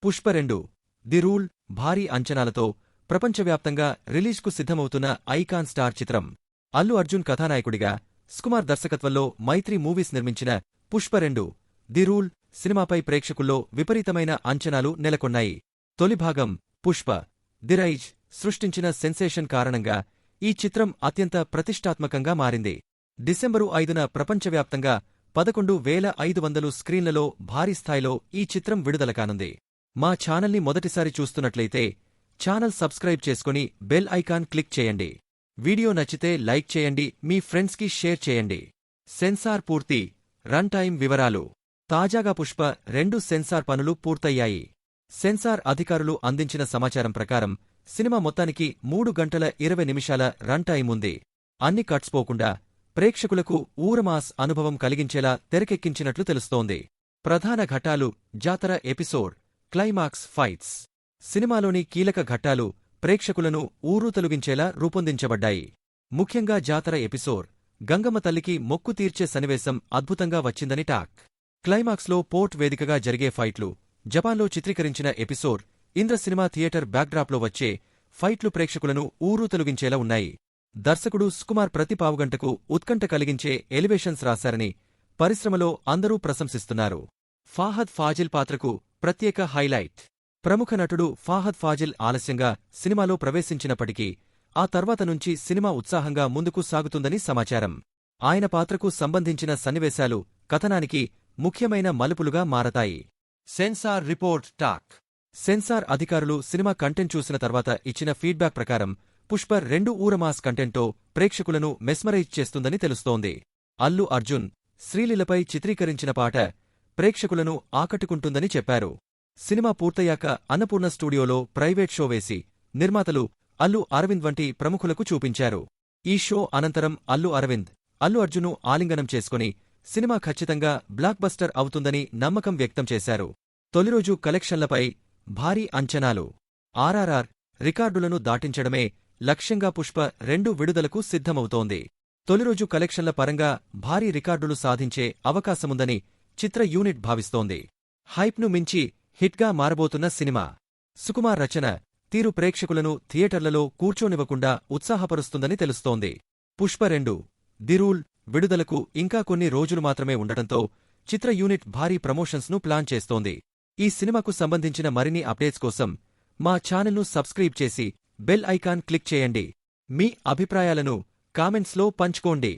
Pushpa 2 the rule భారీ అంచనాలతో ప్రపంచవ్యాప్తంగా రిలీజ్కు సిద్ధమవుతున్న ఐకాన్ స్టార్ చిత్రం. అల్లు అర్జున్ కథానాయకుడిగా, సుకుమార్ దర్శకత్వంలో మైత్రి మూవీస్ నిర్మించిన పుష్ప 2 ది రూల్ సినిమాపై ప్రేక్షకుల్లో విపరీతమైన అంచనాలు నెలకొన్నాయి. తొలి భాగం పుష్ప ది రైజ్ సృష్టించిన సెన్సేషన్ కారణంగా ఈ చిత్రం అత్యంత ప్రతిష్టాత్మకంగా మారింది. డిసెంబరు 5న ప్రపంచవ్యాప్తంగా 11,500 స్క్రీన్లలో భారీ స్థాయిలో ఈ చిత్రం విడుదల కానుంది. మా ఛానల్ని మొదటిసారి చూస్తున్నట్లయితే ఛానల్ సబ్స్క్రైబ్ చేసుకుని బెల్ ఐకాన్ క్లిక్ చేయండి. వీడియో నచ్చితే లైక్ చేయండి, మీ ఫ్రెండ్స్కి షేర్ చేయండి. సెన్సార్ పూర్తి. రన్ టైం వివరాలు. తాజాగా పుష్ప 2 సెన్సార్ పనులు పూర్తయ్యాయి. సెన్సార్ అధికారులు అందించిన సమాచారం ప్రకారం సినిమా మొత్తానికి 3 గంటల 20 నిమిషాల రన్ టైం ఉంది. అన్ని కట్స్ పోకుండా ప్రేక్షకులకు ఊరమాస్ అనుభవం కలిగించేలా తెరకెక్కించినట్లు తెలుస్తోంది. ప్రధాన ఘట్టాలు: జాతర ఎపిసోడ్, క్లైమాక్స్, ఫైట్స్. సినిమాలోని కీలక ఘట్టాలు ప్రేక్షకులను ఊరూతలుగించేలా రూపొందించబడ్డాయి. ముఖ్యంగా జాతర ఎపిసోడ్, గంగమ్మ తల్లికి మొక్కు తీర్చే సన్నివేశం అద్భుతంగా వచ్చిందని టాక్. క్లైమాక్స్లో పోర్ట్ వేదికగా జరిగే ఫైట్లు, జపాన్లో చిత్రీకరించిన ఎపిసోడ్, ఇంద్ర సినిమా థియేటర్ బ్యాక్డ్రాప్లో వచ్చే ఫైట్లు ప్రేక్షకులను ఊరూతలుగించేలా ఉన్నాయి. దర్శకుడు సుకుమార్ ప్రతి పావుగంటకు ఉత్కంఠ కలిగించే ఎలివేషన్స్ రాశారని పరిశ్రమలో అందరూ ప్రశంసిస్తున్నారు. ఫాహద్ ఫాజిల్ పాత్రకు ప్రత్యేక హైలైట్. ప్రముఖ నటుడు ఫాహద్ ఫాజిల్ ఆలస్యంగా సినిమాలో ప్రవేశించినప్పటికీ ఆ తర్వాత నుంచి సినిమా ఉత్సాహంగా ముందుకు సాగుతుందని సమాచారం. ఆయన పాత్రకు సంబంధించిన సన్నివేశాలు కథనానికి ముఖ్యమైన మలుపులుగా మారతాయి. Censor report talk. సెన్సార్ అధికారులు సినిమా కంటెంట్ చూసిన తర్వాత ఇచ్చిన ఫీడ్బ్యాక్ ప్రకారం పుష్ప 2 ఊరమాస్ కంటెంట్తో ప్రేక్షకులను మెస్మరైజ్ చేస్తుందని తెలుస్తోంది. అల్లు అర్జున్, శ్రీలీలపై చిత్రీకరించిన పాట ప్రేక్షకులను ఆకట్టుకుంటుందని చెప్పారు. సినిమా పూర్తయ్యాక అన్నపూర్ణ స్టూడియోలో ప్రైవేట్ షో వేసి నిర్మాతలు అల్లు అరవింద్ వంటి ప్రముఖులకు చూపించారు. ఈ షో అనంతరం అల్లు అరవింద్, అల్లు అర్జున్ను ఆలింగనం చేసుకుని సినిమా ఖచ్చితంగా బ్లాక్ బస్టర్ అవుతుందని నమ్మకం వ్యక్తం చేశారు. తొలిరోజు కలెక్షన్లపై భారీ అంచనాలు. ఆర్ఆర్ఆర్ రికార్డులను దాటించడమే లక్ష్యంగా పుష్ప 2 విడుదలకు సిద్ధమవుతోంది. తొలిరోజు కలెక్షన్ల పరంగా భారీ రికార్డులు సాధించే అవకాశముందని చిత్ర యూనిట్ భావిస్తోంది. హైప్ను మించి హిట్గా మారబోతున్న సినిమా. సుకుమార్ రచన తీరు ప్రేక్షకులను థియేటర్లలో కూర్చోనివ్వకుండా ఉత్సాహపరుస్తుందని తెలుస్తోంది. పుష్ప 2 ది రూల్ విడుదలకు ఇంకా కొన్ని రోజులు మాత్రమే ఉండటంతో చిత్ర యూనిట్ భారీ ప్రమోషన్స్ను ప్లాన్ చేస్తోంది. ఈ సినిమాకు సంబంధించిన మరిన్ని అప్డేట్స్ కోసం మా ఛానల్ను సబ్స్క్రైబ్ చేసి బెల్ ఐకాన్ క్లిక్ చేయండి. మీ అభిప్రాయాలను కామెంట్స్లో పంచుకోండి.